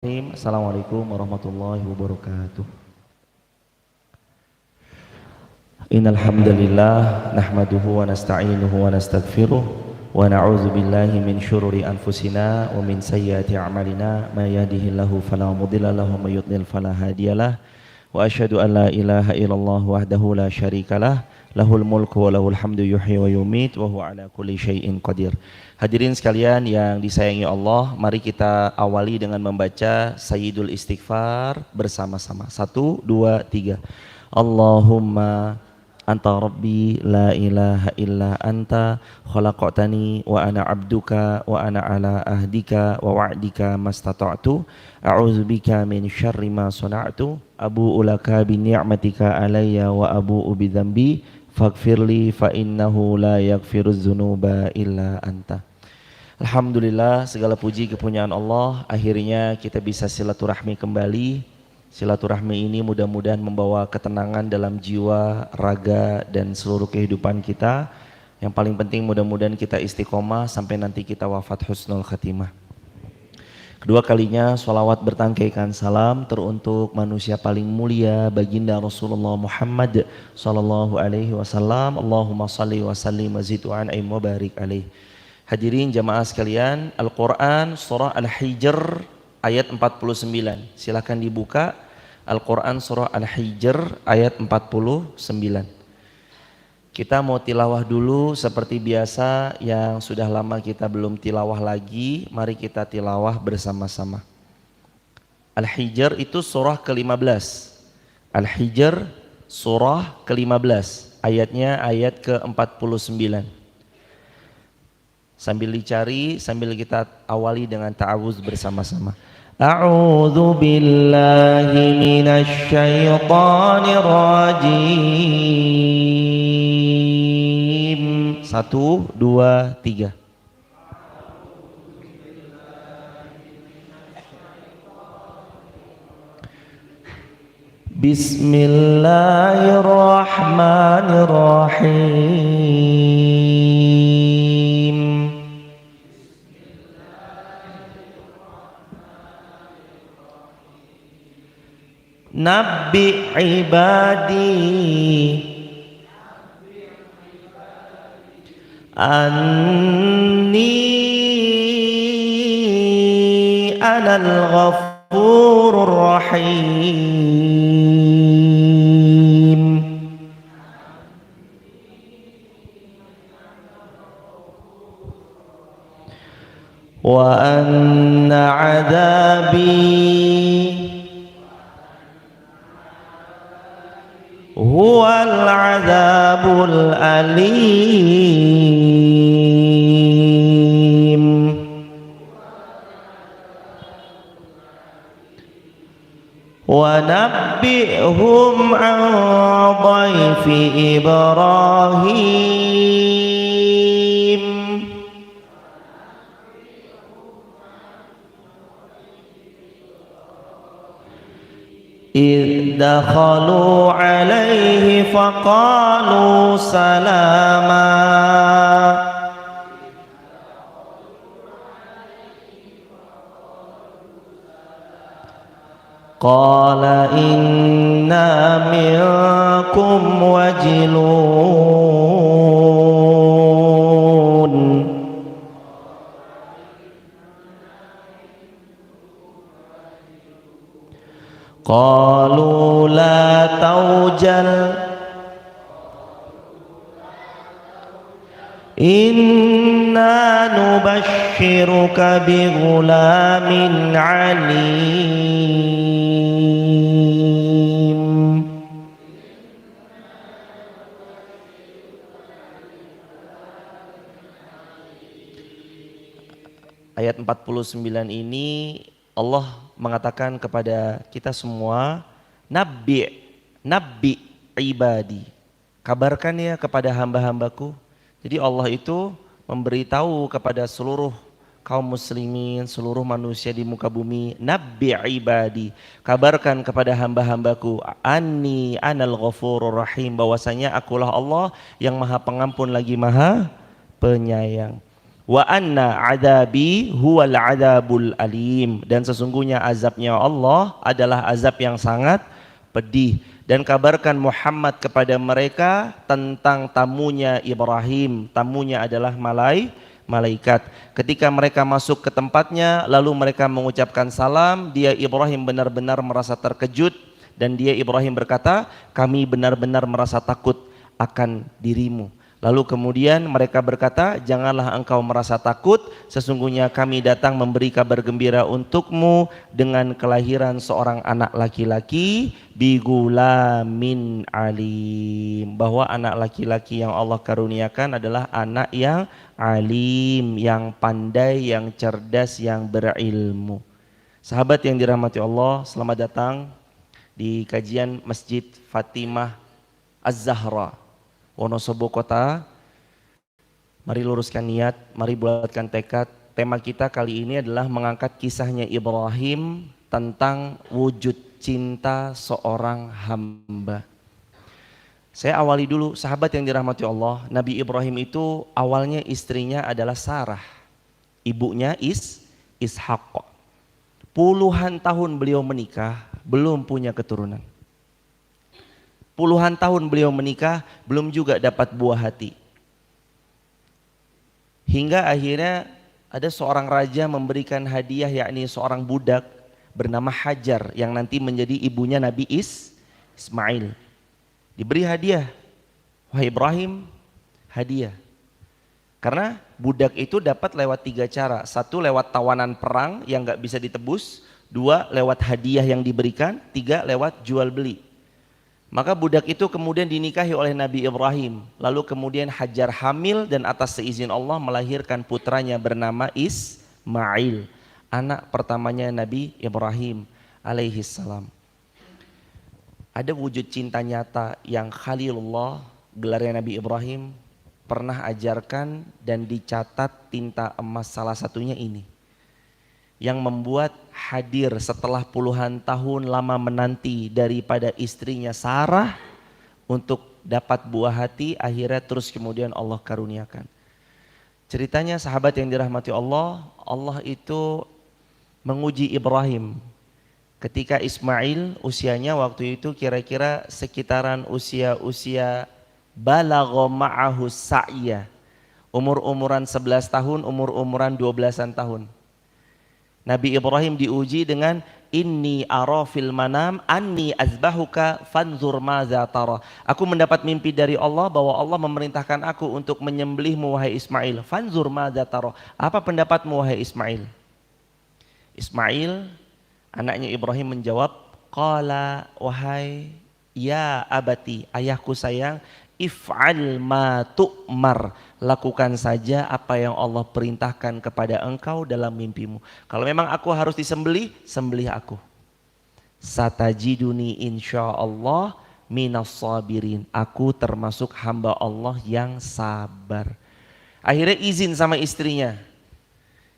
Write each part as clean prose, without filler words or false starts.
Assalamualaikum warahmatullahi wabarakatuh. Innal hamdalillah nahmaduhu wa nasta'inuhu wa nastaghfiruh wa na'udzu billahi min syururi anfusina wa min sayyiati a'malina may yahdihillahu fala mudilla lahu wa may yudlil fala hadiyalah wa asyhadu an la ilaha illallah wahdahu la syarikalah lahul mulku wa lahul hamdu yuhyi wa yumit wa huwa ala kulli syai'in qadir. Hadirin sekalian yang disayangi Allah, mari kita awali dengan membaca Sayyidul Istighfar bersama-sama. 1, 2, 3. Allahumma anta rabbi la ilaha illa anta khalaqtani wa ana abduka wa ana ala ahdika wa wa'dika mastata'tu a'udzubika min syarri ma sana'tu abu'u laka bi ni'matika alayya wa abu'u bi dzambi faghfirli fa innahu la yaghfiruz dzunuba illa anta. Alhamdulillah, segala puji kepunyaan Allah, akhirnya kita bisa silaturahmi kembali. Silaturahmi ini mudah-mudahan membawa ketenangan dalam jiwa, raga, dan seluruh kehidupan kita. Yang paling penting mudah-mudahan kita istiqomah sampai nanti kita wafat husnul khatimah. Kedua kalinya sholawat bertangkaikan salam teruntuk manusia paling mulia baginda Rasulullah Muhammad sallallahu alaihi wasallam. Allahumma salli wa sallim wa zid wa an'im wa barik alaih. Hadirin jamaah sekalian, Al-Quran surah Al-Hijr ayat 49. Silakan dibuka Al-Quran surah Al-Hijr ayat 49. Kita mau tilawah dulu seperti biasa, yang sudah lama kita belum tilawah lagi, mari kita tilawah bersama-sama. Al-Hijr itu surah ke-15. Al-Hijr surah ke-15, ayatnya ayat ke-49. Sambil dicari, sambil kita awali dengan ta'awuz bersama-sama. A'udzu billahi minasy syaithanir rajim. 1, 2, 3. Bismillahirrahmanirrahim. Nabbi ibadi anni anal ghafurur rahim. Wa anna adabi huwal adzabul alim. Wa nabbi'hum 'an dhaifi Ibrahim. إذ دخلوا عليه فقالوا سلاما قال إنا منكم وجلون قالوا لا توجل إنا نبشرك بغلام عليم. Ayat 49 ini Allah mengatakan kepada kita semua, Nabi ibadi, kabarkan ya kepada hamba-hambaku. Jadi Allah itu memberitahu kepada seluruh kaum muslimin, seluruh manusia di muka bumi, Nabi ibadi, kabarkan kepada hamba-hambaku, anni anal ghafurur rahim, bahwasanya akulah Allah yang maha pengampun lagi maha penyayang. Wa anna adabi huwal adabul alim, dan sesungguhnya azabnya Allah adalah azab yang sangat pedih. Dan kabarkan Muhammad kepada mereka tentang tamunya Ibrahim. Tamunya adalah malaikat. Ketika mereka masuk ke tempatnya, lalu mereka mengucapkan salam, dia Ibrahim benar-benar merasa terkejut, dan dia Ibrahim berkata, kami benar-benar merasa takut akan dirimu. Lalu kemudian mereka berkata, janganlah engkau merasa takut, sesungguhnya kami datang memberi kabar gembira untukmu dengan kelahiran seorang anak laki-laki bigulamin alim, bahwa anak laki-laki yang Allah karuniakan adalah anak yang alim, yang pandai, yang cerdas, yang berilmu. Sahabat yang dirahmati Allah, selamat datang di kajian Masjid Fatimah Az-Zahra, Wonosobo Kota. Mari luruskan niat, mari buatkan tekad. Tema kita kali ini adalah mengangkat kisahnya Ibrahim tentang wujud cinta seorang hamba. Saya awali dulu, sahabat yang dirahmati Allah. Nabi Ibrahim itu awalnya istrinya adalah Sarah, ibunya Ishak. Puluhan tahun beliau menikah, belum punya keturunan. Puluhan tahun beliau menikah, belum juga dapat buah hati. Hingga akhirnya ada seorang raja memberikan hadiah, yakni seorang budak bernama Hajar yang nanti menjadi ibunya Nabi Ismail. Diberi hadiah, wahai Ibrahim, hadiah. Karena budak itu dapat lewat 3 cara. 1 lewat tawanan perang yang gak bisa ditebus, 2 lewat hadiah yang diberikan, 3 lewat jual beli. Maka budak itu kemudian dinikahi oleh Nabi Ibrahim. Lalu kemudian Hajar hamil dan atas seizin Allah melahirkan putranya bernama Ismail, anak pertamanya Nabi Ibrahim alaihi salam. Ada wujud cinta nyata yang Khalilullah, gelarnya Nabi Ibrahim, pernah ajarkan dan dicatat tinta emas, salah satunya ini. Yang membuat hadir setelah puluhan tahun lama menanti daripada istrinya Sarah untuk dapat buah hati, akhirnya terus kemudian Allah karuniakan. Ceritanya sahabat yang dirahmati Allah, Allah itu menguji Ibrahim. Ketika Ismail usianya waktu itu kira-kira sekitaran usia balagha ma'ahu sa'ya. Umur-umuran 11 tahun, umur-umuran 12-an tahun. Nabi Ibrahim diuji dengan inni ara fil manam anni azbahuka fanzur maza tara. Aku mendapat mimpi dari Allah bahwa Allah memerintahkan aku untuk menyembelihmu wahai Ismail. Fanzur maza tara. Apa pendapatmu wahai Ismail? Ismail, anaknya Ibrahim menjawab, qala wahai ya abati, ayahku sayang, if'al ma tu'mar, lakukan saja apa yang Allah perintahkan kepada engkau dalam mimpimu. Kalau memang aku harus disembelih, sembelih aku. Satajiduni insyaallah minas sabirin, aku termasuk hamba Allah yang sabar. Akhirnya izin sama istrinya.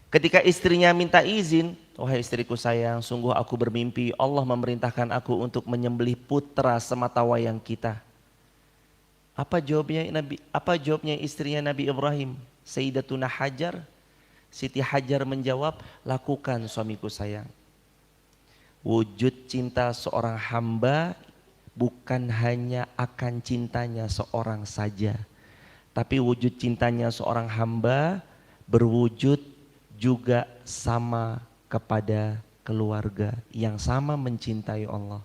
Ketika istrinya minta izin, wahai istriku sayang, sungguh aku bermimpi Allah memerintahkan aku untuk menyembelih putra sematawayang kita. Apa jawabnya istrinya Nabi Ibrahim? Sayyidatuna Hajar, Siti Hajar menjawab, lakukan suamiku sayang. Wujud cinta seorang hamba bukan hanya akan cintanya seorang saja, tapi wujud cintanya seorang hamba berwujud juga sama kepada keluarga yang sama mencintai Allah.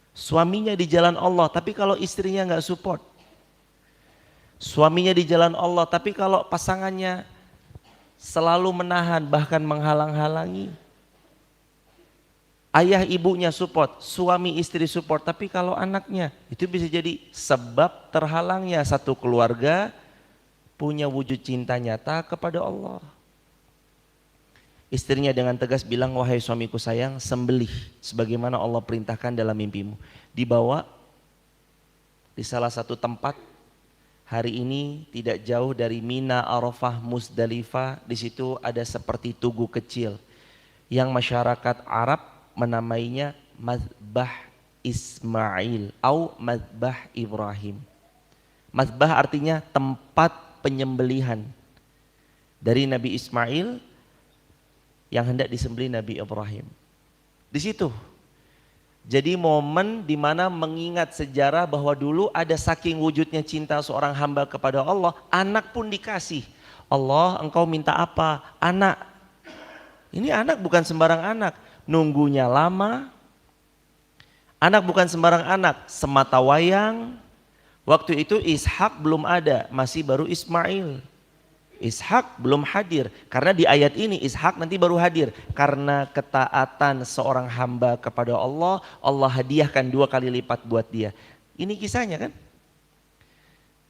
Suaminya di jalan Allah, tapi kalau istrinya nggak support. Suaminya di jalan Allah, tapi kalau pasangannya selalu menahan bahkan menghalang-halangi. Ayah ibunya support, suami istri support, tapi kalau anaknya, itu bisa jadi sebab terhalangnya satu keluarga punya wujud cinta nyata kepada Allah. Istrinya dengan tegas bilang, wahai suamiku sayang, sembelih sebagaimana Allah perintahkan dalam mimpimu. Dibawa di salah satu tempat. Hari ini tidak jauh dari Mina, Arafah, Musdalifah. Di situ ada seperti tugu kecil yang masyarakat Arab menamainya Mazbah Ismail atau Mazbah Ibrahim. Mazbah artinya tempat penyembelihan. dari Nabi Ismail yang hendak disembelih Nabi Ibrahim. Di situ. Jadi momen di mana mengingat sejarah bahwa dulu ada saking wujudnya cinta seorang hamba kepada Allah, anak pun dikasih. Allah, engkau minta apa? Anak. Ini anak bukan sembarang anak, nunggunya lama. Anak bukan sembarang anak, semata wayang. Waktu itu Ishak belum ada, masih baru Ismail. Ishak belum hadir, karena di ayat ini Ishak nanti baru hadir. Karena ketaatan seorang hamba kepada Allah, Allah hadiahkan 2 kali lipat buat dia. Ini kisahnya kan?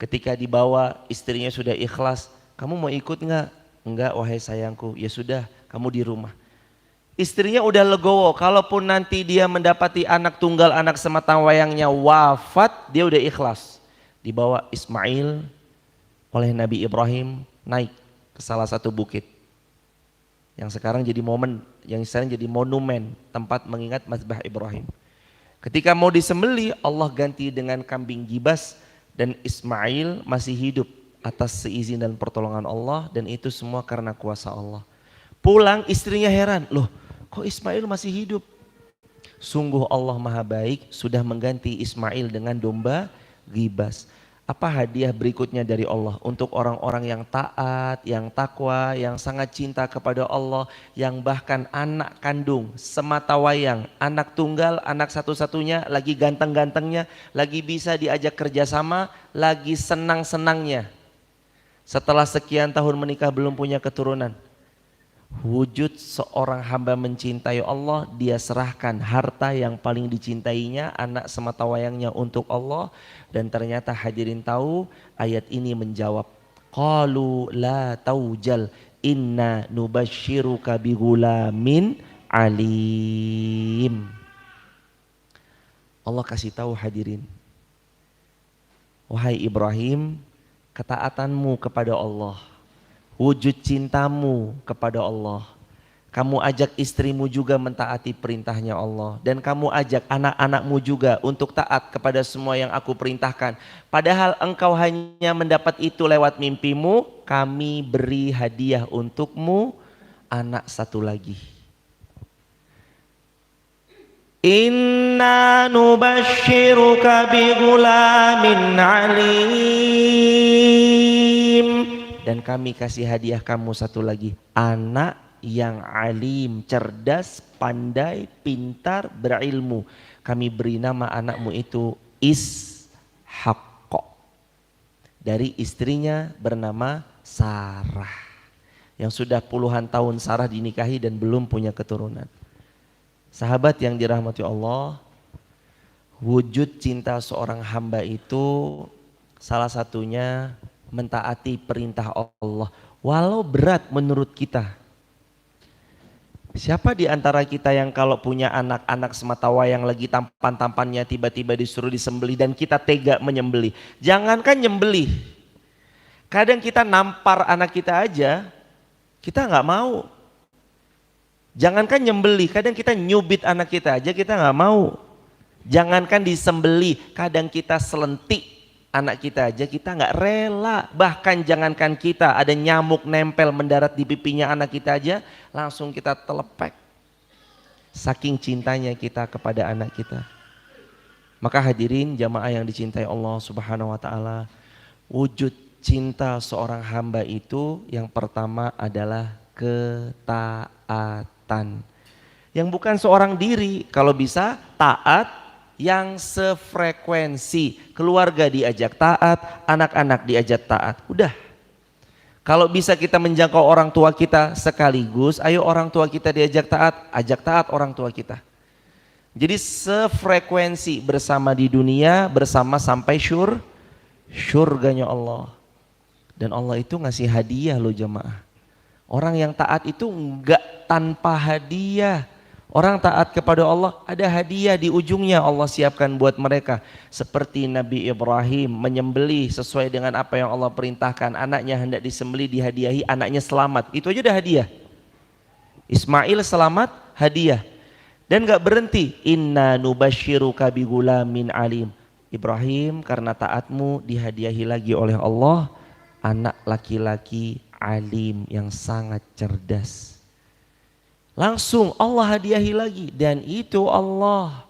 Ketika dibawa istrinya sudah ikhlas, kamu mau ikut enggak? Enggak wahai sayangku, ya sudah kamu di rumah. Istrinya udah legowo, kalaupun nanti dia mendapati anak tunggal, anak semata wayangnya wafat, dia udah ikhlas. Dibawa Ismail oleh Nabi Ibrahim naik ke salah satu bukit yang sekarang jadi momen, yang sekarang jadi monumen tempat mengingat mazbah Ibrahim. Ketika mau disembelih, Allah ganti dengan kambing gibas dan Ismail masih hidup atas seizin dan pertolongan Allah, dan itu semua karena kuasa Allah. Pulang istrinya heran, loh kok Ismail masih hidup? Sungguh Allah Maha Baik sudah mengganti Ismail dengan domba gibas. Apa hadiah berikutnya dari Allah untuk orang-orang yang taat, yang takwa, yang sangat cinta kepada Allah, yang bahkan anak kandung, semata wayang, anak tunggal, anak satu-satunya, lagi ganteng-gantengnya, lagi bisa diajak kerjasama, lagi senang-senangnya. Setelah sekian tahun menikah belum punya keturunan. Wujud seorang hamba mencintai Allah, dia serahkan harta yang paling dicintainya, anak semata wayangnya untuk Allah. Dan ternyata hadirin tahu, ayat ini menjawab, qalu la taujal inna nubashiruka bigulamin alim. Allah kasih tahu hadirin, wahai Ibrahim, ketaatanmu kepada Allah, wujud cintamu kepada Allah, kamu ajak istrimu juga mentaati perintahnya Allah, dan kamu ajak anak-anakmu juga untuk taat kepada semua yang aku perintahkan. Padahal engkau hanya mendapat itu lewat mimpimu, kami beri hadiah untukmu anak satu lagi. Inna nubashiruka bigulamin alim. Dan kami kasih hadiah kamu satu lagi, anak yang alim, cerdas, pandai, pintar, berilmu. Kami beri nama anakmu itu Ishak, dari istrinya bernama Sarah, yang sudah puluhan tahun Sarah dinikahi dan belum punya keturunan. Sahabat yang dirahmati Allah, wujud cinta seorang hamba itu salah satunya mentaati perintah Allah, walau berat menurut kita. Siapa di antara kita yang kalau punya anak-anak semata wayang lagi tampan-tampannya tiba-tiba disuruh disembelih dan kita tega menyembelih? Jangankan nyembelih, kadang kita nampar anak kita aja, kita nggak mau. Jangankan nyembelih, kadang kita nyubit anak kita aja kita nggak mau. Jangankan disembelih, kadang kita selentik anak kita aja kita nggak rela. Bahkan jangankan kita, ada nyamuk nempel mendarat di pipinya anak kita aja langsung kita telepek. Saking cintanya kita kepada anak kita. Maka hadirin jamaah yang dicintai Allah Subhanahu wa taala, wujud cinta seorang hamba itu yang pertama adalah ketaatan. Yang bukan seorang diri, kalau bisa taat yang sefrekuensi, keluarga diajak taat, anak-anak diajak taat. Udah. Kalau bisa kita menjangkau orang tua kita sekaligus, ayo orang tua kita diajak taat, ajak taat orang tua kita. Jadi sefrekuensi bersama di dunia, bersama sampai syurganya Allah. Dan Allah itu ngasih hadiah loh jamaah. Orang yang taat itu enggak tanpa hadiah. Orang taat kepada Allah ada hadiah di ujungnya Allah siapkan buat mereka. Seperti Nabi Ibrahim menyembelih sesuai dengan apa yang Allah perintahkan. Anaknya hendak disembelih, dihadiahi, anaknya selamat. Itu aja udah hadiah. Ismail selamat, hadiah. Dan gak berhenti. Inna nubashiruka bigulamin alim. Ibrahim karena taatmu dihadiahi lagi oleh Allah anak laki-laki alim, yang sangat cerdas. Langsung Allah hadiahi lagi, dan itu Allah.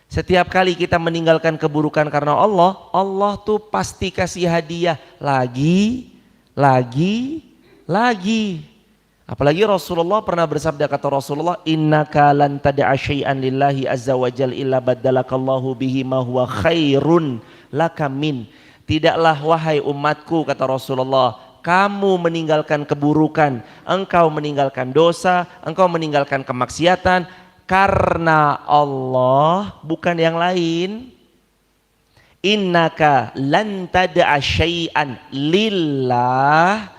Setiap kali kita meninggalkan keburukan karena Allah, Allah tuh pasti kasih hadiah lagi, lagi. Apalagi Rasulullah pernah bersabda, kata Rasulullah, innaka lan tad'a syai'an lillahi azza wa jal illa baddalakallahu bihi ma huwa khairun laka min. Tidaklah wahai umatku, kata Rasulullah, kamu meninggalkan keburukan, engkau meninggalkan dosa, engkau meninggalkan kemaksiatan karena Allah, bukan yang lain. Innaka lan tad'a syai'an lillah.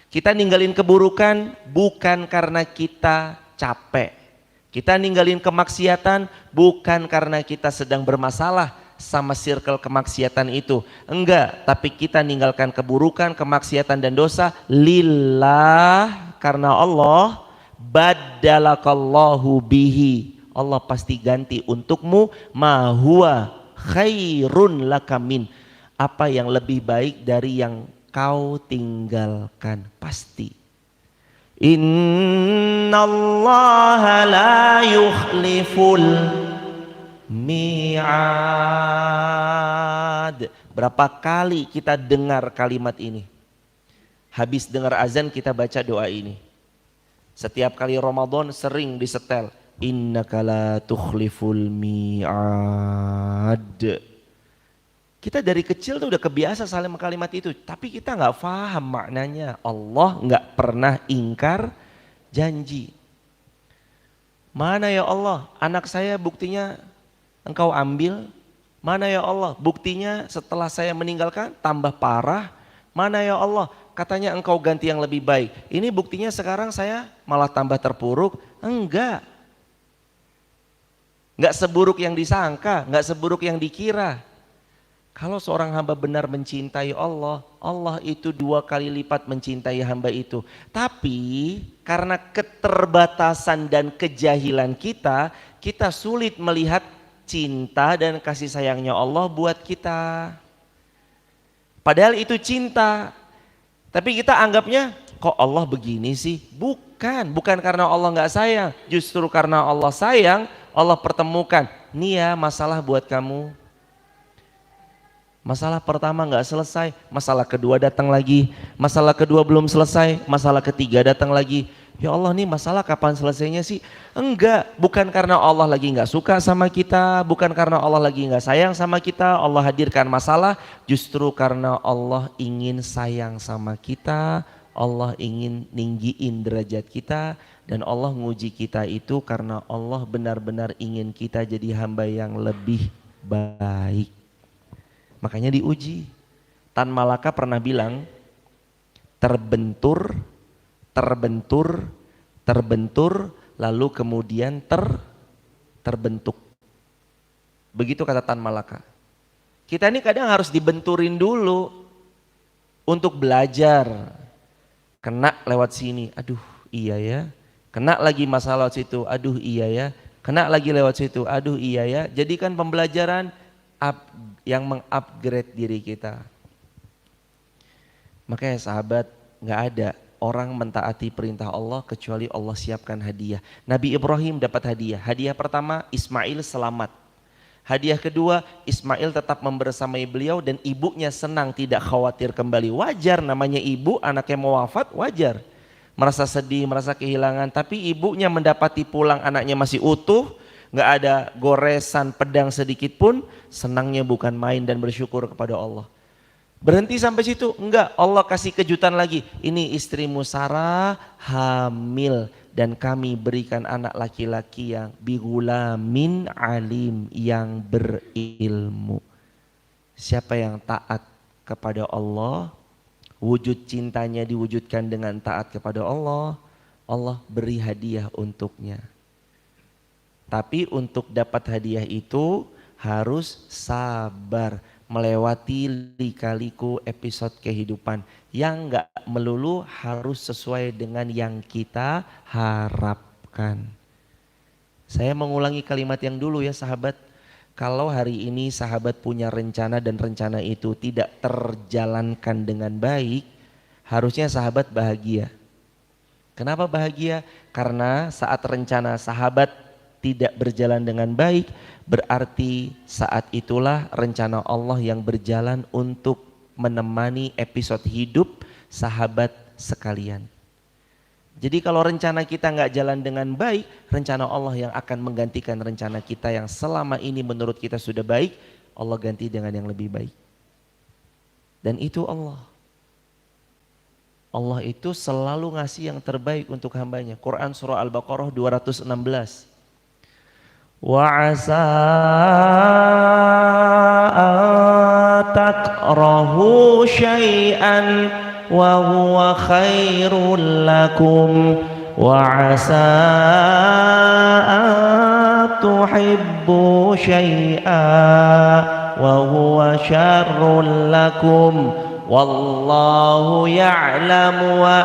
Kita ninggalin keburukan bukan karena kita capek. Kita ninggalin kemaksiatan bukan karena kita sedang bermasalah sama circle kemaksiatan itu. Enggak, tapi kita ninggalkan keburukan, kemaksiatan dan dosa lillah, karena Allah. Baddalakallahu bihi, Allah pasti ganti untukmu ma huwa khairun lakamin, apa yang lebih baik dari yang kau tinggalkan, pasti. Innallaha la yukhliful mi'ad. Berapa kali kita dengar kalimat ini? Habis dengar azan kita baca doa ini. Setiap kali Ramadan sering disetel, innaka la tukhliful mi'ad. Kita dari kecil tuh udah kebiasa saling kalimat itu, tapi kita nggak paham maknanya. Allah nggak pernah ingkar janji. Mana ya Allah, anak saya buktinya engkau ambil. Mana ya Allah, buktinya setelah saya meninggalkan tambah parah. Mana ya Allah, katanya engkau ganti yang lebih baik. Ini buktinya sekarang saya malah tambah terpuruk. Enggak seburuk yang disangka, enggak seburuk yang dikira. Kalau seorang hamba benar mencintai Allah, Allah itu 2 kali lipat mencintai hamba itu. Tapi karena keterbatasan dan kejahilan kita, kita sulit melihat cinta dan kasih sayangnya Allah buat kita. Padahal itu cinta. Tapi kita anggapnya, kok Allah begini sih? Bukan karena Allah nggak sayang. Justru karena Allah sayang, Allah pertemukan. Nih ya masalah buat kamu. Masalah pertama nggak selesai, masalah kedua datang lagi, masalah kedua belum selesai, masalah ketiga datang lagi. Ya Allah, nih masalah kapan selesainya sih? Enggak, bukan karena Allah lagi nggak suka sama kita, bukan karena Allah lagi nggak sayang sama kita, Allah hadirkan masalah. Justru karena Allah ingin sayang sama kita, Allah ingin ninggiin derajat kita, dan Allah nguji kita itu karena Allah benar-benar ingin kita jadi hamba yang lebih baik. Makanya diuji. Tan Malaka pernah bilang, terbentur, lalu kemudian terbentuk. Begitu kata Tan Malaka. Kita ini kadang harus dibenturin dulu untuk belajar. Kena lewat sini, aduh iya ya. Kena lagi masalah lewat situ, aduh iya ya. Kena lagi lewat situ, aduh iya ya. Jadikan pembelajaran yang mengupgrade diri kita. Makanya sahabat, gak ada orang mentaati perintah Allah kecuali Allah siapkan hadiah. Nabi Ibrahim dapat hadiah. Hadiah pertama, Ismail selamat. Hadiah kedua, Ismail tetap membersamai beliau dan ibunya senang, tidak khawatir kembali. Wajar, namanya ibu, anaknya mau wafat, wajar. Merasa sedih, merasa kehilangan, tapi ibunya mendapati pulang anaknya masih utuh, gak ada goresan pedang sedikit pun, senangnya bukan main dan bersyukur kepada Allah. Berhenti sampai situ? Enggak, Allah kasih kejutan lagi. Ini istrimu Sarah hamil dan kami berikan anak laki-laki yang bigulamin alim, yang berilmu. Siapa yang taat kepada Allah, wujud cintanya diwujudkan dengan taat kepada Allah, Allah beri hadiah untuknya. Tapi untuk dapat hadiah itu harus sabar melewati lika-liku episode kehidupan yang gak melulu harus sesuai dengan yang kita harapkan. Saya mengulangi kalimat yang dulu ya sahabat. Kalau hari ini sahabat punya rencana dan rencana itu tidak terjalankan dengan baik, Harusnya sahabat bahagia. Kenapa bahagia? Karena saat rencana sahabat tidak berjalan dengan baik, berarti saat itulah rencana Allah yang berjalan untuk menemani episode hidup sahabat sekalian. Jadi kalau rencana kita nggak jalan dengan baik, rencana Allah yang akan menggantikan rencana kita yang selama ini menurut kita sudah baik, Allah ganti dengan yang lebih baik. Dan itu Allah. Allah itu selalu ngasih yang terbaik untuk hambanya. Quran surah Al-Baqarah 216. Wa asa takrahu syai'an wa huwa khairul lakum wa asa tuhibbu syai'an wa huwa syarrul lakum wallahu ya'lamu wa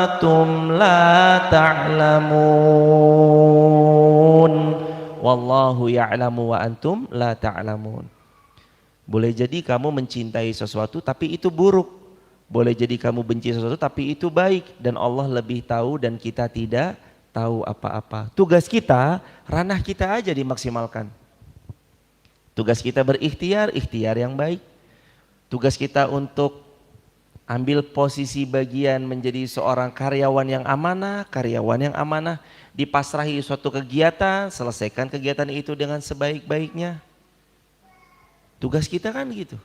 antum la ta'lamun. Wallahu ya'lamu wa antum la ta'lamun. Boleh jadi kamu mencintai sesuatu tapi itu buruk. Boleh jadi kamu benci sesuatu tapi itu baik. Dan Allah lebih tahu dan kita tidak tahu apa-apa. Tugas kita, ranah kita aja dimaksimalkan. Tugas kita berikhtiar, ikhtiar yang baik. Tugas kita untuk ambil posisi bagian menjadi seorang karyawan yang amanah, dipasrahi suatu kegiatan, selesaikan kegiatan itu dengan sebaik-baiknya. Tugas kita kan gitu.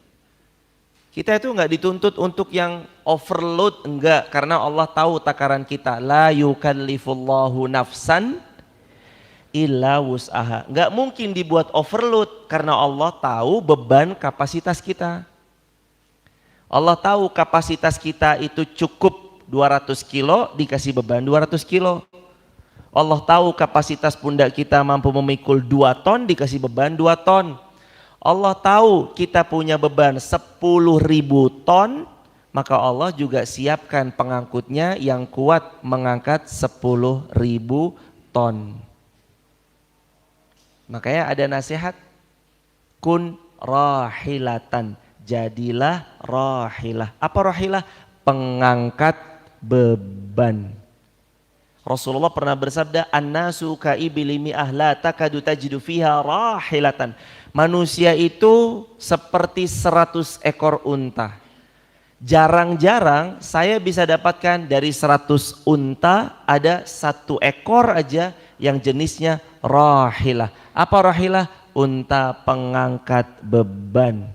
Kita itu enggak dituntut untuk yang overload, enggak, karena Allah tahu takaran kita. La yukallifullahu nafsan illa wus'aha. Enggak mungkin dibuat overload karena Allah tahu beban kapasitas kita. Allah tahu kapasitas kita itu cukup 200 kilo dikasih beban 200 kilo. Allah tahu kapasitas pundak kita mampu memikul 2 ton dikasih beban 2 ton. Allah tahu kita punya beban 10.000 ton, maka Allah juga siapkan pengangkutnya yang kuat mengangkat 10.000 ton. Makanya ada nasihat, kun rahilatan, jadilah rahilah. Apa rahilah? Pengangkat beban. Rasulullah pernah bersabda, an-nasu ka'ibili mi'ah la takadu tajidu fiha rahilatan. Manusia itu seperti 100 ekor unta. Jarang-jarang saya bisa dapatkan dari 100 unta ada 1 ekor aja yang jenisnya rahilah. Apa rahilah? Unta pengangkat beban.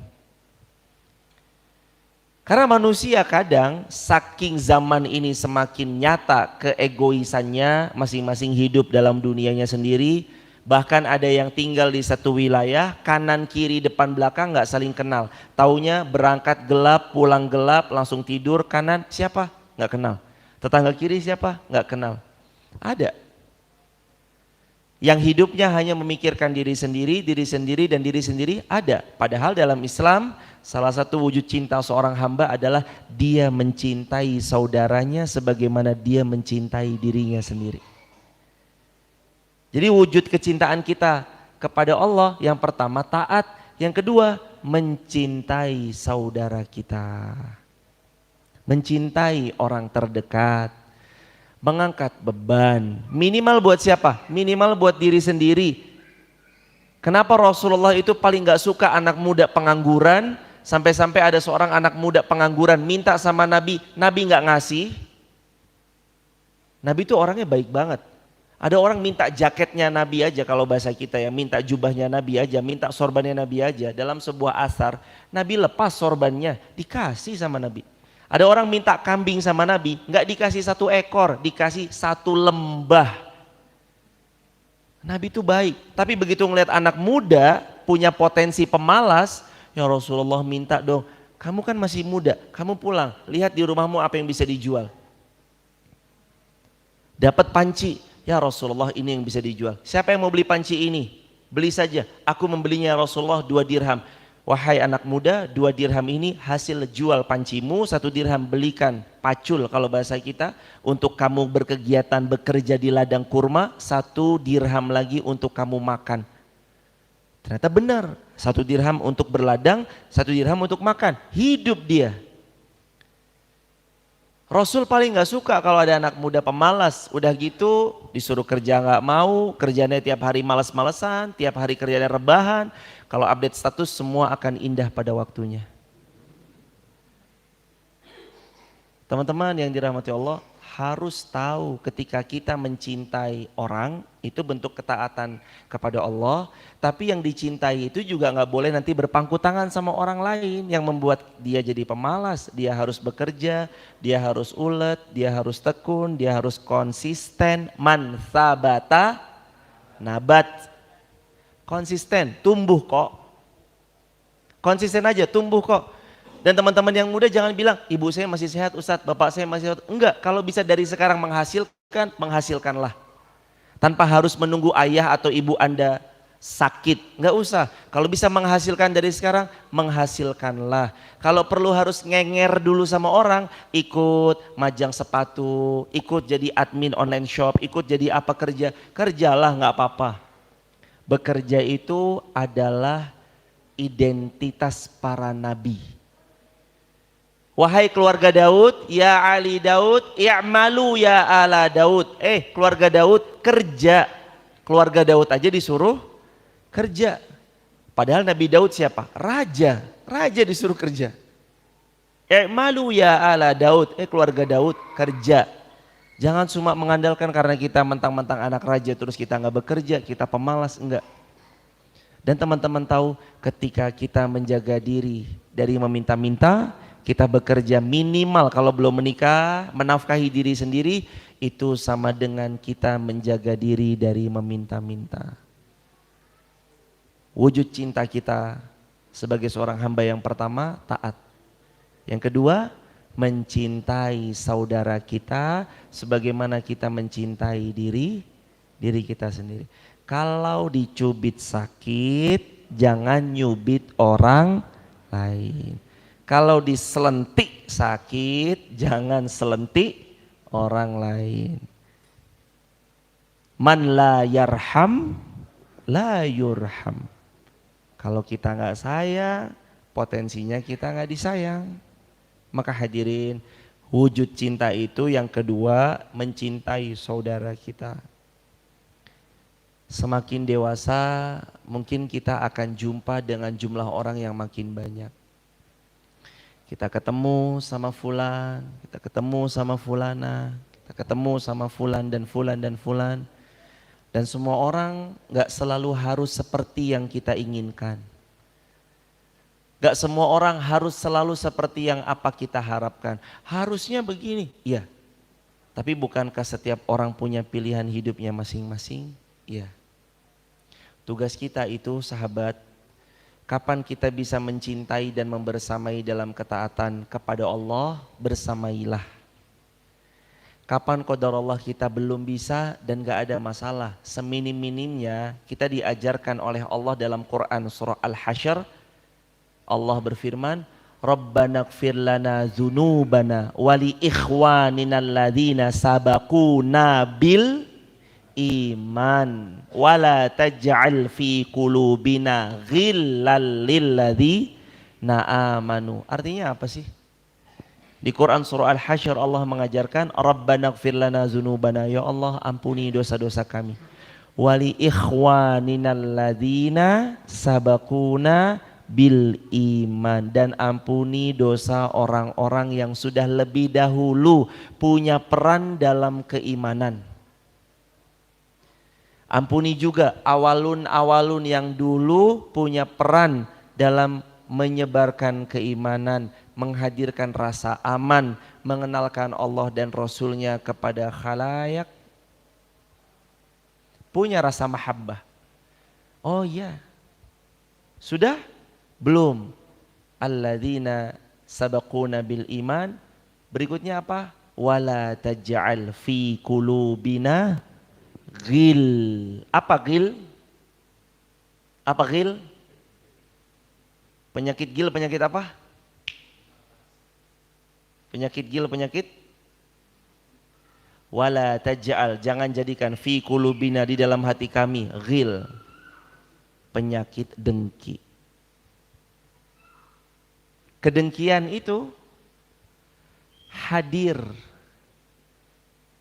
Karena manusia kadang saking zaman ini semakin nyata keegoisannya, masing-masing hidup dalam dunianya sendiri. Bahkan ada yang tinggal di satu wilayah, kanan kiri depan belakang nggak saling kenal. Taunya berangkat gelap, pulang gelap, langsung tidur. Kanan siapa? Nggak kenal. Tetangga kiri siapa? Nggak kenal. Ada yang hidupnya hanya memikirkan diri sendiri dan diri sendiri, ada. Padahal dalam Islam salah satu wujud cinta seorang hamba adalah dia mencintai saudaranya sebagaimana dia mencintai dirinya sendiri. Jadi wujud kecintaan kita kepada Allah yang pertama taat, yang kedua mencintai saudara kita. Mencintai orang terdekat. Mengangkat beban. Minimal buat siapa? Minimal buat diri sendiri. Kenapa Rasulullah itu paling gak suka anak muda pengangguran? Sampai-sampai ada seorang anak muda pengangguran minta sama Nabi, Nabi gak ngasih. Nabi itu orangnya baik banget. Ada orang minta jaketnya Nabi aja, kalau bahasa kita ya, minta jubahnya Nabi aja, minta sorbannya Nabi aja. Dalam sebuah asar, Nabi lepas sorbannya, dikasih sama Nabi. Ada orang minta kambing sama Nabi, nggak dikasih 1 ekor, dikasih 1 lembah. Nabi itu baik, tapi begitu ngelihat anak muda punya potensi pemalas, ya Rasulullah minta dong, kamu kan masih muda, kamu pulang, lihat di rumahmu apa yang bisa dijual. Dapat panci, ya Rasulullah ini yang bisa dijual. Siapa yang mau beli panci ini? Beli saja, aku membelinya ya Rasulullah 2 dirham. Wahai anak muda, 2 dirham ini hasil jual pancimu, 1 dirham belikan pacul kalau bahasa kita. Untuk kamu berkegiatan bekerja di ladang kurma, 1 dirham lagi untuk kamu makan. Ternyata benar, 1 dirham untuk berladang, 1 dirham untuk makan. Hidup dia. Rasul paling nggak suka kalau ada anak muda pemalas. Udah gitu disuruh kerja nggak mau, kerjanya tiap hari malas-malesan, tiap hari kerjanya rebahan. Kalau update status semua akan indah pada waktunya. Teman-teman yang dirahmati Allah, harus tahu ketika kita mencintai orang itu bentuk ketaatan kepada Allah, tapi yang dicintai itu juga nggak boleh nanti berpangku tangan sama orang lain yang membuat dia jadi pemalas. Dia harus bekerja, dia harus ulet, dia harus tekun, dia harus konsisten. Man sabata nabat, konsisten, tumbuh kok. Konsisten aja, tumbuh kok. Dan teman-teman yang muda jangan bilang, ibu saya masih sehat Ustadz, bapak saya masih sehat. Enggak, kalau bisa dari sekarang menghasilkan, menghasilkanlah. Tanpa harus menunggu ayah atau ibu Anda sakit, enggak usah. Kalau bisa menghasilkan dari sekarang, menghasilkanlah. Kalau perlu harus ngenger dulu sama orang, ikut majang sepatu, ikut jadi admin online shop, ikut jadi apa kerja, kerjalah nggak apa-apa. Bekerja itu adalah identitas para nabi. Wahai keluarga Daud, ya Ali Daud, i'malu ya ala Daud. Keluarga Daud kerja. Keluarga Daud aja disuruh kerja. Padahal Nabi Daud siapa? Raja. Raja disuruh kerja. I'malu ya ala Daud. Keluarga Daud kerja. Jangan cuma mengandalkan karena kita mentang-mentang anak raja terus kita nggak bekerja, kita pemalas, enggak. Dan teman-teman tahu ketika kita menjaga diri dari meminta-minta, kita bekerja minimal kalau belum menikah, menafkahi diri sendiri, itu sama dengan kita menjaga diri dari meminta-minta. Wujud cinta kita sebagai seorang hamba yang pertama, taat. Yang kedua, mencintai saudara kita sebagaimana kita mencintai diri kita sendiri. Kalau dicubit sakit, jangan nyubit orang lain. Kalau diselentik sakit, jangan selentik orang lain. Man la yarham, la yurham. Kalau kita nggak sayang, potensinya kita nggak disayang. Maka hadirin, wujud cinta itu yang kedua, mencintai saudara kita. Semakin dewasa, mungkin kita akan jumpa dengan jumlah orang yang makin banyak. Kita ketemu sama fulan, kita ketemu sama fulana, kita ketemu sama fulan dan fulan dan fulan. Dan semua orang gak selalu harus seperti yang kita inginkan. Gak semua orang harus selalu seperti yang apa kita harapkan. Harusnya begini, iya. Tapi bukankah setiap orang punya pilihan hidupnya masing-masing? Iya. Tugas kita itu sahabat, kapan kita bisa mencintai dan membersamai dalam ketaatan kepada Allah, bersamailah. Kapan qadarullah kita belum bisa dan gak ada masalah, seminim-minimnya kita diajarkan oleh Allah dalam Quran surah Al-Hasyr. Allah berfirman, Rabbana ighfir lana dzunubana wa li ikhwanina alladzina sabaquna bil iman wala taj'al fi qulubina ghillal lilladzina amanu. Artinya apa sih? Di Quran surah Al-Hasyr Allah mengajarkan Rabbana ighfir lana dzunubana, ya Allah ampuni dosa-dosa kami. Wali ikhwaninal ladzina sabaquna bil iman, dan ampuni dosa orang-orang yang sudah lebih dahulu punya peran dalam keimanan. Ampuni juga awalun-awalun yang dulu punya peran dalam menyebarkan keimanan, menghadirkan rasa aman, mengenalkan Allah dan Rasulnya kepada khalayak. Punya rasa mahabbah. Oh iya. Sudah? Belum. Alladzina sabaquna bil iman. Berikutnya apa? Wala taj'al fi qulubina ghil. Apa ghil? Apa ghil? Penyakit ghil, penyakit apa? Penyakit ghil, penyakit wala taj'al, jangan jadikan fi qulubina, di dalam hati kami, ghil, penyakit dengki. Kedengkian itu hadir.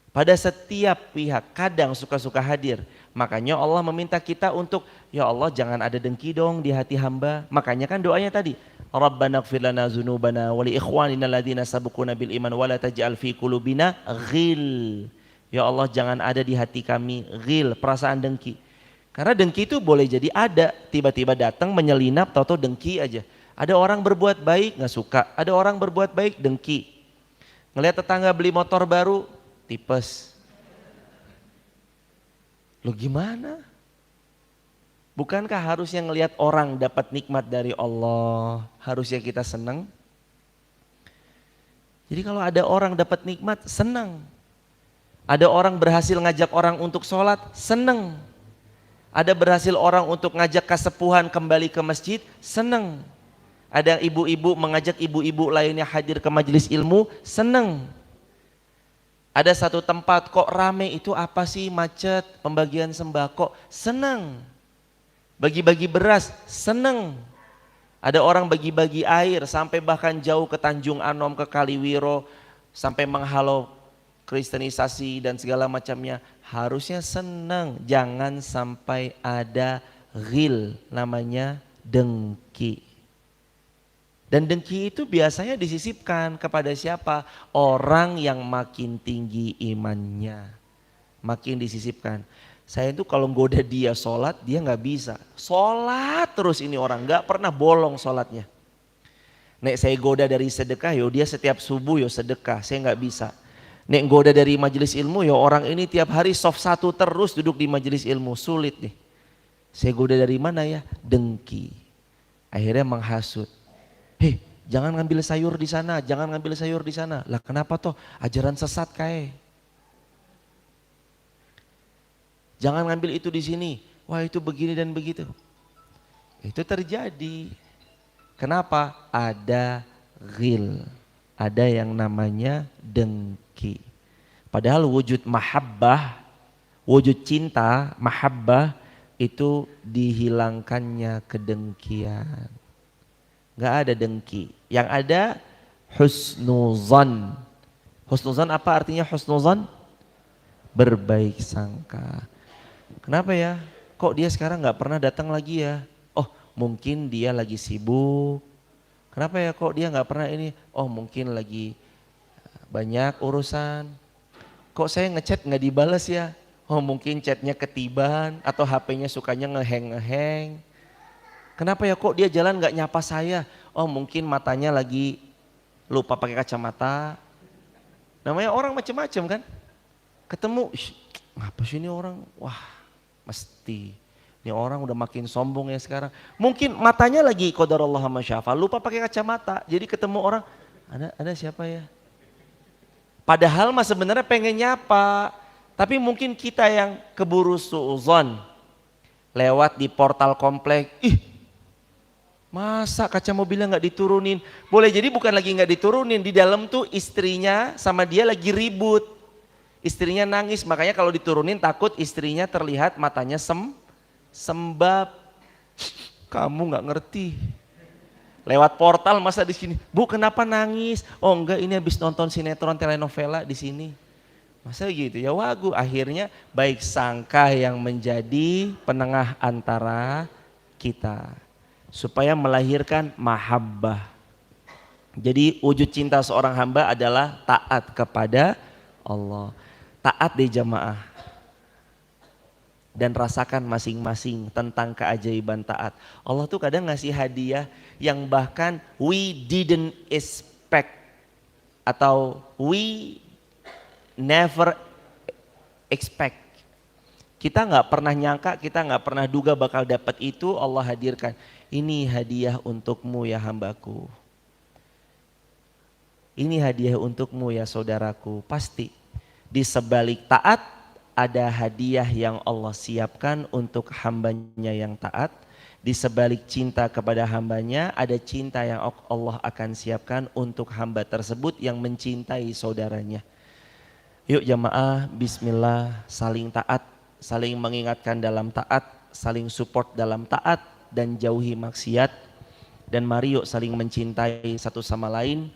Pada setiap pihak, kadang suka-suka hadir. Makanya Allah meminta kita untuk, ya Allah jangan ada dengki dong di hati hamba. Makanya kan doanya tadi, Rabbana ighfir lana dzunubana wa li ikhwanina alladziina sabaquna bil iman wa la taj'al fi qulubina ghil. Ya Allah jangan ada di hati kami ghil, perasaan dengki. Karena dengki itu boleh jadi ada, tiba-tiba datang menyelinap, tahu-tahu dengki aja. Ada orang berbuat baik nggak suka, ada orang berbuat baik dengki. Ngelihat tetangga beli motor baru, tipes. Lo gimana? Bukankah harusnya ngelihat orang dapat nikmat dari Allah, harusnya kita senang? Jadi kalau ada orang dapat nikmat, senang. Ada orang berhasil ngajak orang untuk sholat, senang. Ada berhasil orang untuk ngajak kasepuhan kembali ke masjid, senang. Ada ibu-ibu mengajak ibu-ibu lainnya hadir ke majelis ilmu, senang. Ada satu tempat kok rame, itu apa sih, macet, pembagian sembako, senang. Bagi-bagi beras, senang. Ada orang bagi-bagi air sampai bahkan jauh ke Tanjung Anom, ke Kaliwiro, sampai menghalau kristenisasi dan segala macamnya. Harusnya senang, jangan sampai ada ghil, namanya dengki. Dan dengki itu biasanya disisipkan kepada siapa? Orang yang makin tinggi imannya. Makin disisipkan. Saya itu kalau goda dia sholat, dia gak bisa. Sholat terus ini orang, gak pernah bolong sholatnya. Nek saya goda dari sedekah, yo dia setiap subuh yo sedekah, saya gak bisa. Nek goda dari majelis ilmu, yo orang ini tiap hari soft 1 terus duduk di majelis ilmu, sulit nih. Saya goda dari mana ya? Dengki. Akhirnya menghasut. Hei, jangan ngambil sayur di sana, jangan ngambil sayur di sana. Lah kenapa toh? Ajaran sesat kae. Jangan ngambil itu di sini. Wah, itu begini dan begitu. Itu terjadi. Kenapa? Ada ghil. Ada yang namanya dengki. Padahal wujud mahabbah, wujud cinta, mahabbah itu dihilangkannya kedengkian. Gak ada dengki. Yang ada husnuzan. Husnuzan apa artinya husnuzan? Berbaik sangka. Kenapa ya? Kok dia sekarang gak pernah datang lagi ya? Oh mungkin dia lagi sibuk. Kenapa ya kok dia gak pernah ini? Oh mungkin lagi banyak urusan. Kok saya ngechat gak dibalas ya? Oh mungkin chatnya ketiban atau HP-nya sukanya ngeheng-ngeheng. Kenapa ya kok dia jalan gak nyapa saya? Oh mungkin matanya lagi lupa pakai kacamata. Namanya orang macam-macam kan. Ketemu, ngapa sih ini orang? Wah mesti. Ini orang udah makin sombong ya sekarang. Mungkin matanya lagi qadarullah ma syaa, lupa pakai kacamata. Jadi ketemu orang, ada siapa ya? Padahal mah sebenarnya pengen nyapa. Tapi mungkin kita yang keburu suudzon. Lewat di portal komplek, masa kaca mobilnya gak diturunin? Boleh jadi bukan lagi gak diturunin, di dalam tuh istrinya sama dia lagi ribut. Istrinya nangis, makanya kalau diturunin takut istrinya terlihat matanya sembab. Kamu gak ngerti. Lewat portal masa di sini, Bu kenapa nangis? Oh enggak, ini habis nonton sinetron telenovela di sini. Masa gitu ya, wagu. Akhirnya baik sangka yang menjadi penengah antara kita. Supaya melahirkan mahabbah. Jadi wujud cinta seorang hamba adalah taat kepada Allah. Taat di jamaah. Dan rasakan masing-masing tentang keajaiban taat. Allah tuh kadang ngasih hadiah yang bahkan we didn't expect. Atau we never expect. Kita gak pernah nyangka, kita gak pernah duga bakal dapat itu, Allah hadirkan. Ini hadiah untukmu ya hambaku. Ini hadiah untukmu ya saudaraku. Pasti di sebalik taat ada hadiah yang Allah siapkan untuk hambanya yang taat. Di sebalik cinta kepada hambanya ada cinta yang Allah akan siapkan untuk hamba tersebut yang mencintai saudaranya. Yuk jamaah, bismillah, saling taat, saling mengingatkan dalam taat, saling support dalam taat, dan jauhi maksiat. Dan mari yuk saling mencintai satu sama lain.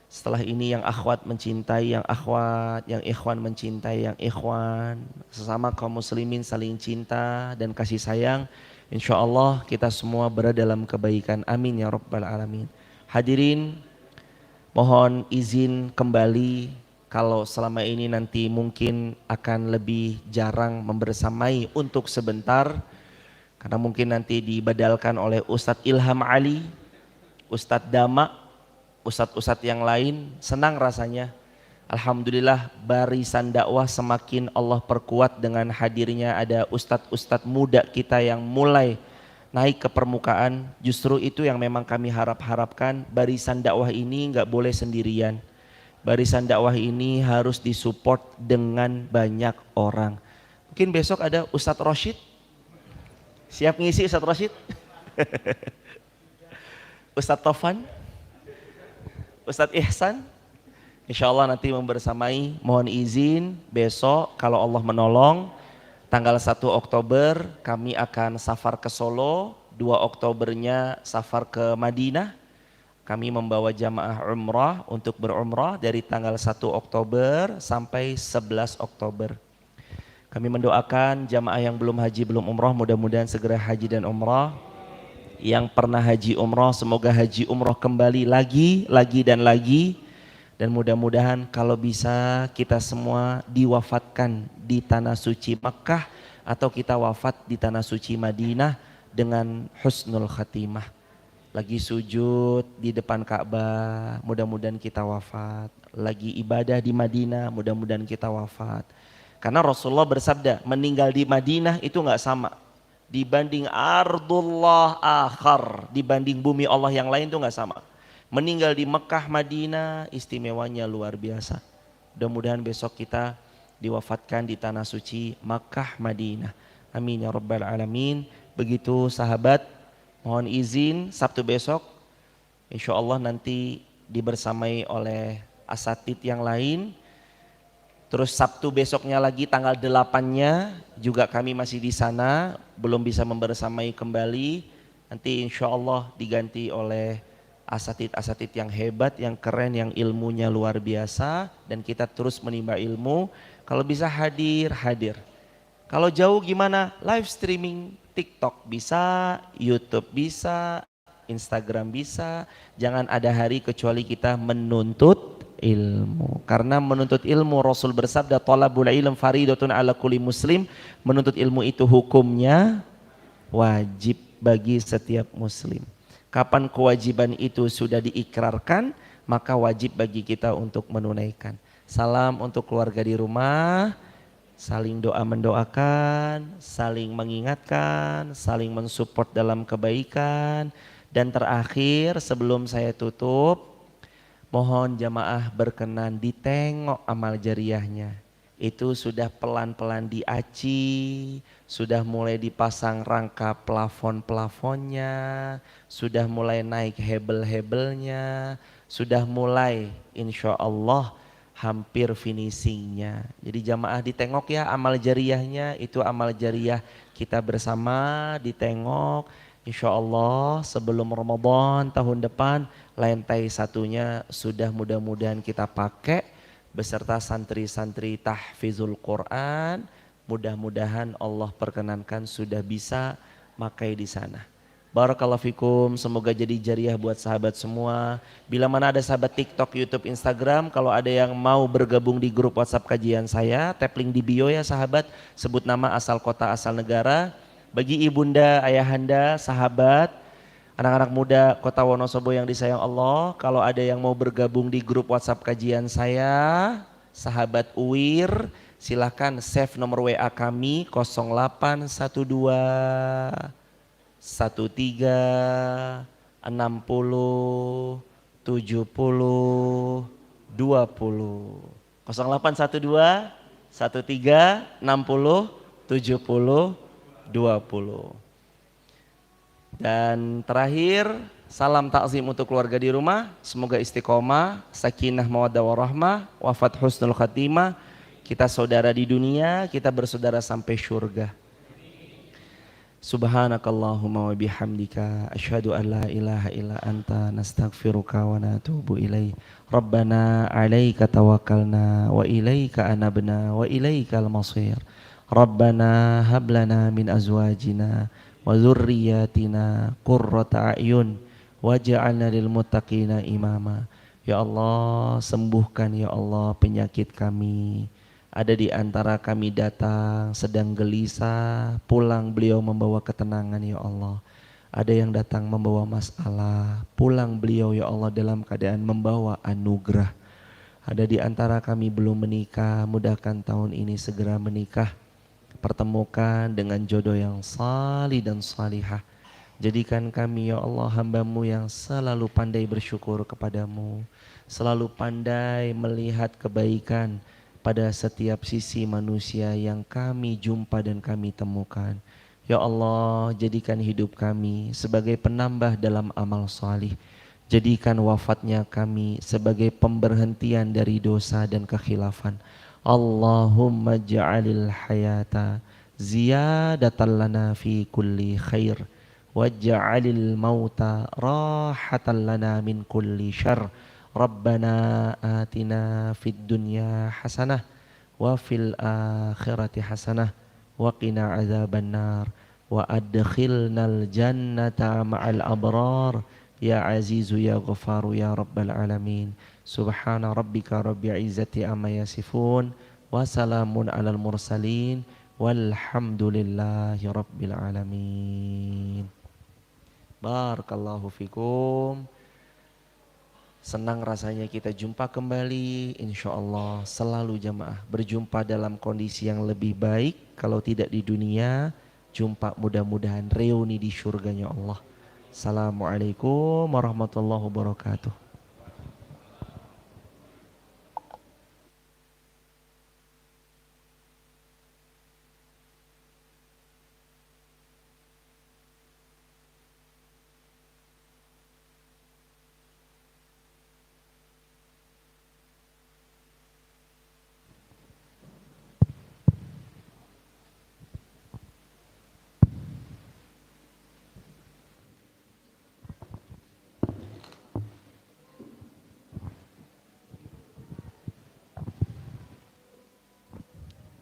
Setelah ini yang akhwat mencintai yang akhwat, yang ikhwan mencintai yang ikhwan. Sesama kaum muslimin saling cinta dan kasih sayang. Insya Allah kita semua berada dalam kebaikan. Amin ya rabbal alamin. Hadirin, mohon izin kembali kalau selama ini nanti mungkin akan lebih jarang membersamai untuk sebentar. Karena mungkin nanti dibadalkan oleh Ustadz Ilham Ali, Ustadz Dama, ustadz-ustadz yang lain. Senang rasanya, alhamdulillah barisan dakwah semakin Allah perkuat dengan hadirnya ada ustadz-ustadz muda kita yang mulai naik ke permukaan. Justru itu yang memang kami harapkan, barisan dakwah ini nggak boleh sendirian. Barisan dakwah ini harus disupport dengan banyak orang. Mungkin besok ada Ustadz Roshid, siap ngisi Ustadz Roshid? Ustadz Tovan, Ustadz Ihsan, insya Allah nanti membersamai. Mohon izin besok kalau Allah menolong, tanggal 1 Oktober kami akan safar ke Solo, 2 Oktobernya safar ke Madinah. Kami membawa jamaah umrah untuk berumrah dari tanggal 1 Oktober sampai 11 Oktober. Kami mendoakan jamaah yang belum haji belum umrah mudah-mudahan segera haji dan umrah. Yang pernah haji umroh semoga haji umroh kembali lagi dan lagi, dan mudah-mudahan kalau bisa kita semua diwafatkan di tanah suci Makkah atau kita wafat di tanah suci Madinah dengan husnul khatimah. Lagi sujud di depan Ka'bah, mudah-mudahan kita wafat. Lagi ibadah di Madinah, mudah-mudahan kita wafat. Karena Rasulullah bersabda, meninggal di Madinah itu nggak sama dibanding ardullah akhar, dibanding bumi Allah yang lain itu nggak sama. Meninggal di Mekah Madinah istimewanya luar biasa. Mudah-mudahan besok kita diwafatkan di tanah suci Makkah Madinah. Amin ya rabbal alamin. Begitu sahabat, mohon izin Sabtu besok insya Allah nanti dibersamai oleh asatid yang lain. Terus Sabtu besoknya lagi tanggal 8-nya juga kami masih di sana, belum bisa membersamai kembali. Nanti insya Allah diganti oleh asatid-asatid yang hebat, yang keren, yang ilmunya luar biasa. Dan kita terus menimba ilmu, kalau bisa hadir. Kalau jauh gimana? Live streaming, TikTok bisa, YouTube bisa, Instagram bisa. Jangan ada hari kecuali kita menuntut ilmu. Karena menuntut ilmu Rasul bersabda talabul ilm faridatun ala kulli muslim. Menuntut ilmu itu hukumnya wajib bagi setiap muslim. Kapan kewajiban itu sudah diikrarkan, maka wajib bagi kita untuk menunaikan. Salam untuk keluarga di rumah, saling doa mendoakan, saling mengingatkan, saling mensupport dalam kebaikan. Dan terakhir sebelum saya tutup, mohon jamaah berkenan ditengok amal jariahnya. Itu sudah pelan-pelan diaci, sudah mulai dipasang rangka plafon-plafonnya, sudah mulai naik hebel-hebelnya, sudah mulai insya Allah hampir finishingnya. Jadi jamaah ditengok ya amal jariahnya, itu amal jariah kita bersama ditengok. Insya Allah sebelum Ramadan tahun depan lantai satunya sudah mudah-mudahan kita pakai beserta santri-santri tahfizul Quran. Mudah-mudahan Allah perkenankan sudah bisa pakai di sana. Barakallahu fikum, semoga jadi jariah buat sahabat semua. Bila mana ada sahabat TikTok, YouTube, Instagram, kalau ada yang mau bergabung di grup WhatsApp kajian saya, tap link di bio ya sahabat, sebut nama, asal kota, asal negara. Bagi ibunda, ayahanda, sahabat, anak-anak muda Kota Wonosobo yang disayang Allah, kalau ada yang mau bergabung di grup WhatsApp kajian saya, sahabat UWIR, silahkan save nomor WA kami 0812 13 60 70 20 0812 13 60 70 20. Dan terakhir, salam takzim untuk keluarga di rumah. Semoga istiqomah, sakinah, mawaddah warahmah, wafat husnul khatimah. Kita saudara di dunia, kita bersaudara sampai syurga. Subhanakallahumma wa bihamdika asyhadu an la ilaha illa anta nastaghfiruka wa natubu ilaik. Rabbana 'alaika tawakkalna wa ilaika anabna wa ilaikal masir. Rabbana hab lana min azwajina wa dzurriyyatina qurrata a'yun waj'alna lil muttaqina imama. Ya Allah, sembuhkan ya Allah penyakit kami. Ada di antara kami datang sedang gelisah, pulang beliau membawa ketenangan ya Allah. Ada yang datang membawa masalah, pulang beliau ya Allah dalam keadaan membawa anugerah. Ada di antara kami belum menikah, mudahkan tahun ini segera menikah. Pertemukan dengan jodoh yang salih dan salihah. Jadikan kami ya Allah hamba-Mu yang selalu pandai bersyukur kepadamu, selalu pandai melihat kebaikan pada setiap sisi manusia yang kami jumpa dan kami temukan. Ya Allah, jadikan hidup kami sebagai penambah dalam amal salih. Jadikan wafatnya kami sebagai pemberhentian dari dosa dan kekhilafan. Allahumma ja'alil hayata ziyadatan lana fi kulli khair waj'alil mauta rahatan lana min kulli syarr. Rabbana atina fid dunya hasanah wa fil akhirati hasanah wa qina azabannar wa adkhilnal jannata ma'al abrar ya azizu ya ghafaru ya rabbal alamin. Subhana rabbika rabbil izzati amma yasifun wa salamun alal mursalin walhamdulillahi rabbil alamin. Barakallahu fikum. Senang rasanya kita jumpa kembali, insya Allah selalu jamaah berjumpa dalam kondisi yang lebih baik. Kalau tidak di dunia, jumpa mudah-mudahan reuni di surganya Allah. Assalamualaikum warahmatullahi wabarakatuh.